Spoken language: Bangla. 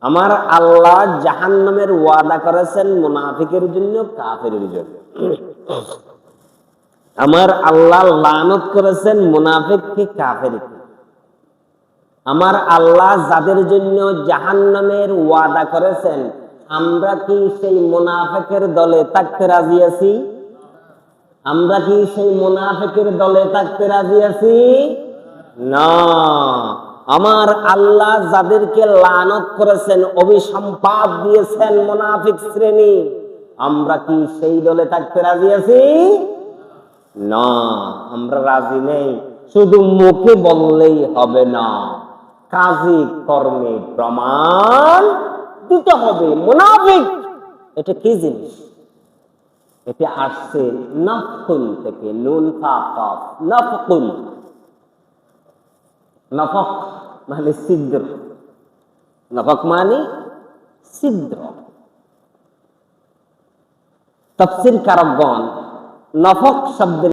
আমার আল্লাহ জাহান্নামের ওয়াদা করেছেন মুনাফিকের জন্য, কাফেরের জন্য। আমার আল্লাহ লানত করেছেন মুনাফিককে, কাফেরকে। আমার আল্লাহ যাদের জন্য জাহান্নামের ওয়াদা করেছেন, আমরা কি সেই মুনাফিকের দলে থাকতে রাজি আছি? আমরা কি সেই মুনাফিকের দলে থাকতে রাজি আছি? না। আমার আল্লাহ যাদেরকে লানত করেছেন, অভিসম্পাত দিয়েছেন মুনাফিক শ্রেণী, আমরা কি সেই দলে থাকতে রাজি আছি? না, আমরা রাজি নেই। শুধু মুখে বললেই হবে না, কাজে কর্মে প্রমাণ দিতে হবে। মুনাফিক এটা কি জিনিস? এটা আসছে নাফকুল থেকে, নুন ফা কাফ, নাফকুল। নাফক মানে ছিদ্র, নাফক মানে ছিদ্র। তাফসীর কারকগণ নাফক শব্দের